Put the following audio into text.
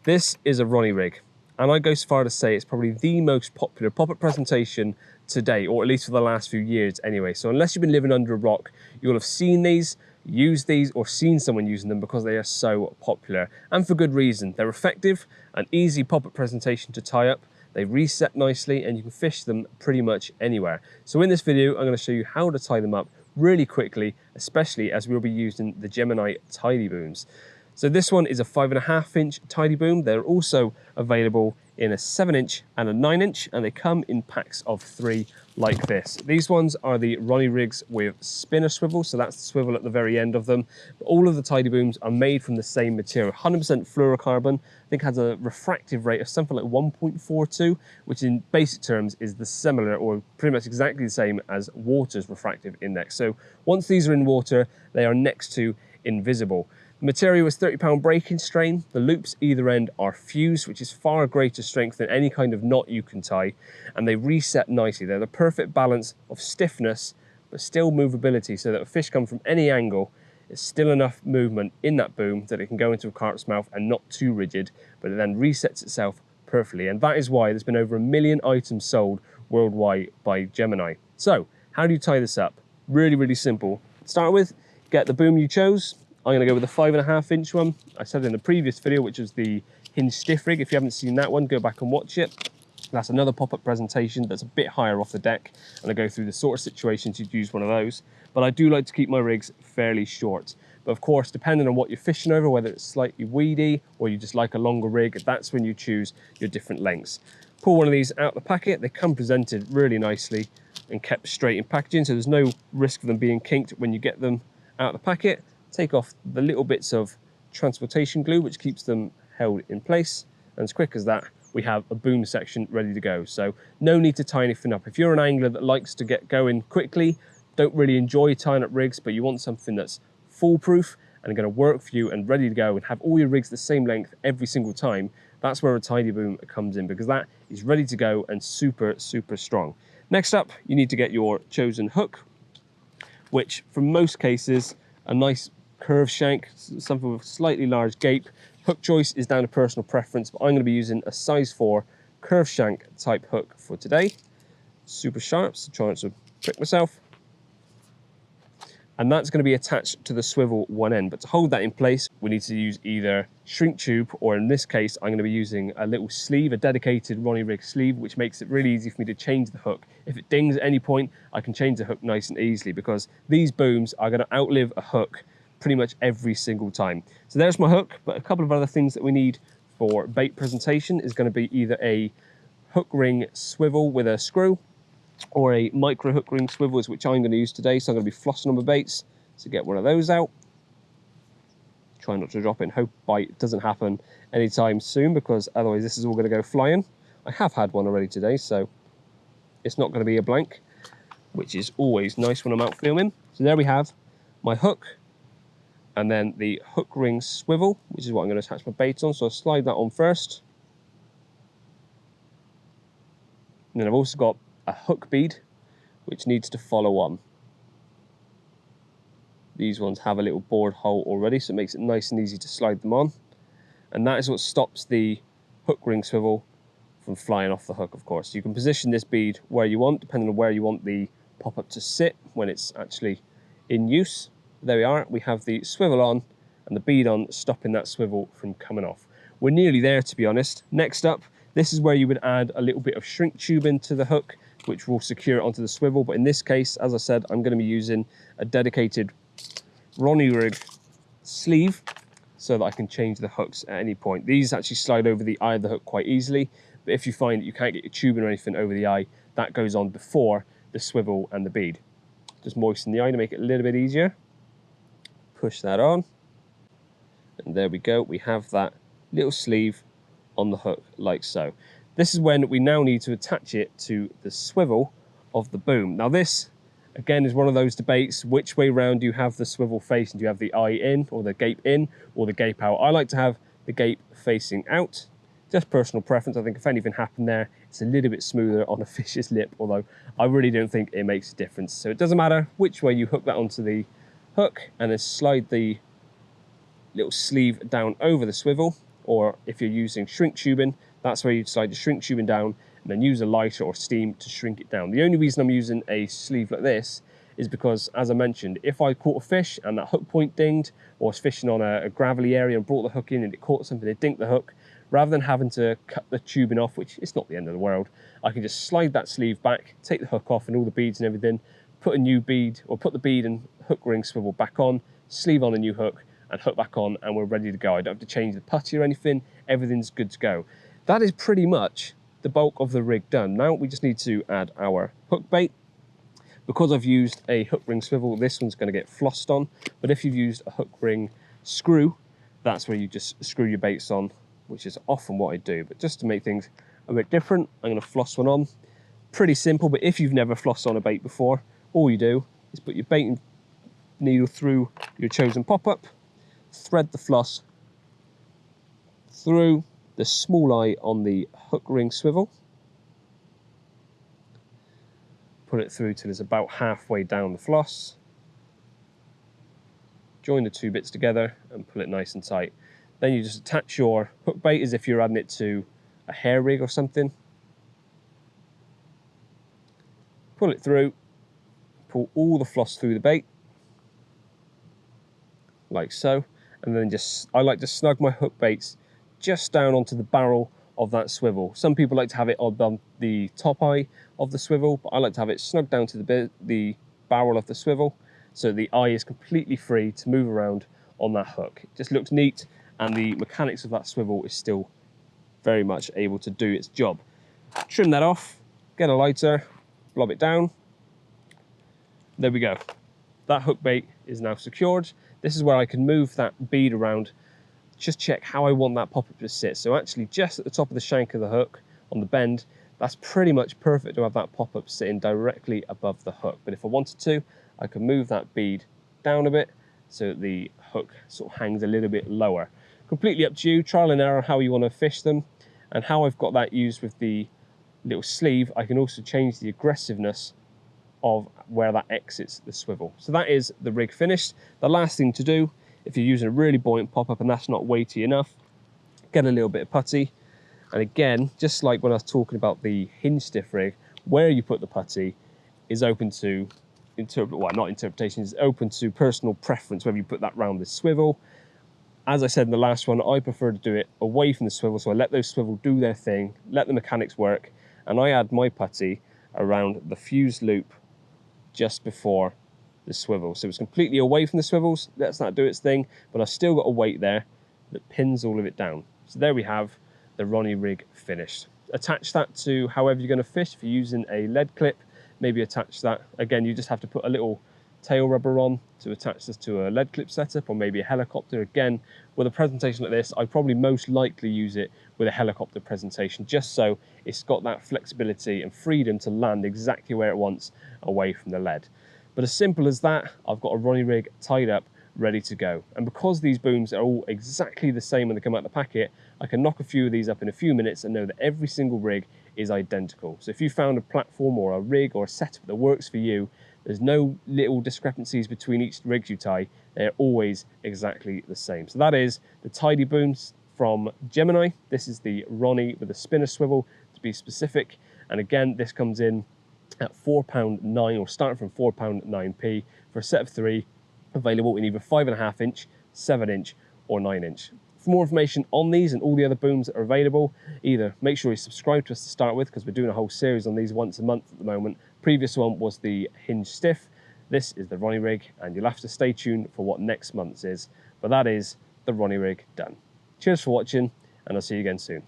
This is a Ronnie rig, and I go so far to say it's probably the most popular pop-up presentation today, or at least for the last few years anyway. So unless you've been living under a rock, you'll have seen these, used these, or seen someone using them because they are so popular, and for good reason. They're effective, an easy pop-up presentation to tie up, they reset nicely, and you can fish them pretty much anywhere. So in this video, I'm going to show you how to tie them up really quickly, especially as we'll be using the Gemini Tidy Booms. So this one is a 5.5-inch Tidy Boom. They're also available in a 7-inch and a 9-inch, and they come in packs of 3 like this. These ones are the Ronnie rigs with spinner swivel, so that's the swivel at the very end of them. But all of the Tidy Booms are made from the same material, 100% fluorocarbon. I think it has a refractive rate of something like 1.42, which in basic terms is the similar or pretty much exactly the same as water's refractive index. So once these are in water, they are next to invisible. The material is 30-pound breaking strain. The loops either end are fused, which is far greater strength than any kind of knot you can tie, and they reset nicely. They're the perfect balance of stiffness but still movability, so that a fish come from any angle, there's still enough movement in that boom that it can go into a carp's mouth and not too rigid, but it then resets itself perfectly. And that is why there's been over 1 million items sold worldwide by Gemini. So how do you tie this up? Really, really simple. Start with, get the boom you chose. I'm going to go with a 5.5-inch one. I said in the previous video, which was the hinge stiff rig. If you haven't seen that one, go back and watch it. That's another pop-up presentation that's a bit higher off the deck, and I go through the sort of situations you'd use one of those. But I do like to keep my rigs fairly short. But of course, depending on what you're fishing over, whether it's slightly weedy or you just like a longer rig, that's when you choose your different lengths. Pull one of these out the packet. They come presented really nicely and kept straight in packaging, so there's no risk of them being kinked when you get them out the packet. Take off the little bits of transportation glue which keeps them held in place, and as quick as that we have a boom section ready to go. So no need to tie anything up. If you're an angler that likes to get going quickly, don't really enjoy tying up rigs, but you want something that's foolproof and going to work for you and ready to go and have all your rigs the same length every single time, that's where a Tidy Boom comes in, because that is ready to go and super strong. Next up, you need to get your chosen hook, which for most cases a nice curved shank, something with slightly large gape. Hook choice is down to personal preference, but I'm going to be using a size 4 curved shank type hook for today. Super sharp, so trying to trick myself. And that's going to be attached to the swivel one end. But to hold that in place, we need to use either shrink tube, or in this case, I'm going to be using a little sleeve, a dedicated Ronnie rig sleeve, which makes it really easy for me to change the hook. If it dings at any point, I can change the hook nice and easily, because these booms are going to outlive a hook pretty much every single time. So there's my hook, but a couple of other things that we need for bait presentation is going to be either a hook ring swivel with a screw, or a micro hook ring swivel, which I'm going to use today. So I'm going to be flossing on my baits to get one of those out. Try not to drop it, and hope bite doesn't happen anytime soon, because otherwise this is all going to go flying. I have had one already today, so it's not going to be a blank, which is always nice when I'm out filming. So there we have my hook, and then the hook ring swivel, which is what I'm going to attach my bait on. So I'll slide that on first. And then I've also got a hook bead, which needs to follow on. These ones have a little bored hole already, so it makes it nice and easy to slide them on. And that is what stops the hook ring swivel from flying off the hook, of course. You can position this bead where you want, depending on where you want the pop-up to sit when it's actually in use. There we are, we have the swivel on and the bead on, stopping that swivel from coming off. We're nearly there, to be honest. Next up, this is where you would add a little bit of shrink tube into the hook, which will secure it onto the swivel. But in this case, as I said, I'm going to be using a dedicated Ronnie rig sleeve so that I can change the hooks at any point. These actually slide over the eye of the hook quite easily, but if you find that you can't get your tubing or anything over the eye, that goes on before the swivel and the bead. Just moisten the eye to make it a little bit easier. Push that on, and there we go. We have that little sleeve on the hook like so. This is when we now need to attach it to the swivel of the boom. Now this, again, is one of those debates, which way round do you have the swivel facing? Do you have the eye in, or the gape in, or the gape out? I like to have the gape facing out. Just personal preference. I think if anything happened there, it's a little bit smoother on a fish's lip, although I really don't think it makes a difference. So it doesn't matter which way you hook that onto the hook, and then slide the little sleeve down over the swivel. or if you're using shrink tubing, that's where you decide to shrink tubing down and then use a lighter or steam to shrink it down. The only reason I'm using a sleeve like this is because, as I mentioned, if I caught a fish and that hook point dinged, or was fishing on a gravelly area and brought the hook in and it caught something, it dinked the hook, rather than having to cut the tubing off, which is not the end of the world, I can just slide that sleeve back, take the hook off and all the beads and everything, put a new bead, or put the bead and hook ring swivel back on, sleeve on a new hook and hook back on, and we're ready to go. I don't have to change the putty or anything, everything's good to go. That is pretty much the bulk of the rig done. Now we just need to add our hook bait. Because I've used a hook ring swivel, this one's going to get flossed on, but if you've used a hook ring screw, that's where you just screw your baits on, which is often what I do. But just to make things a bit different, I'm going to floss one on. Pretty simple, but if you've never flossed on a bait before, all you do is put your bait needle through your chosen pop-up, thread the floss through the small eye on the hook ring swivel, put it through till it's about halfway down the floss, join the two bits together and pull it nice and tight. Then you just attach your hook bait as if you're adding it to a hair rig or something. Pull it through, pull all the floss through the bait, like so, and then I like to snug my hook baits just down onto the barrel of that swivel. Some people like to have it on the top eye of the swivel, but I like to have it snug down to the barrel of the swivel, so the eye is completely free to move around on that hook. It just looks neat, and the mechanics of that swivel is still very much able to do its job. Trim that off, get a lighter, blob it down. There we go. That hook bait is now secured. This is where I can move that bead around, just check how I want that pop-up to sit. So actually just at the top of the shank of the hook on the bend, that's pretty much perfect to have that pop-up sitting directly above the hook. But if I wanted to, I can move that bead down a bit so that the hook sort of hangs a little bit lower. Completely up to you, trial and error how you want to fish them. And how I've got that used with the little sleeve, I can also change the aggressiveness of where that exits the swivel. So that is the rig finished. The last thing to do, if you're using a really buoyant pop-up and that's not weighty enough, get a little bit of putty. And again, just like when I was talking about the hinge stiff rig, where you put the putty is open to interpretation, is open to personal preference, whether you put that round the swivel. As I said in the last one, I prefer to do it away from the swivel, so I let those swivel do their thing, let the mechanics work, and I add my putty around the fused loop just before the swivel. So it's completely away from the swivels, lets that do its thing, but I've still got a weight there that pins all of it down. So there we have the Ronnie rig finished. Attach that to however you're going to fish. If you're using a lead clip, maybe attach that. Again, you just have to put a little tail rubber on to attach this to a lead clip setup, or maybe a helicopter. Again, with a presentation like this, I'd probably most likely use it with a helicopter presentation, just so it's got that flexibility and freedom to land exactly where it wants away from the lead. But as simple as that, I've got a Ronnie rig tied up, ready to go. And because these booms are all exactly the same when they come out of the packet, I can knock a few of these up in a few minutes and know that every single rig is identical. So if you found a platform or a rig or a setup that works for you, there's no little discrepancies between each rig you tie. They're always exactly the same. So that is the Tidy Booms from Gemini. This is the Ronnie with a spinner swivel, to be specific. And again, this comes in at £4.9, or starting from £4.9p for a set of 3, available in either 5.5 inch, 7 inch, or 9 inch. For more information on these and all the other booms that are available, either make sure you subscribe to us to start with, because we're doing a whole series on these once a month at the moment. Previous one was the hinge stiff. This is the Ronnie rig, and you'll have to stay tuned for what next month's is. But that is the Ronnie rig done. Cheers for watching, and I'll see you again soon.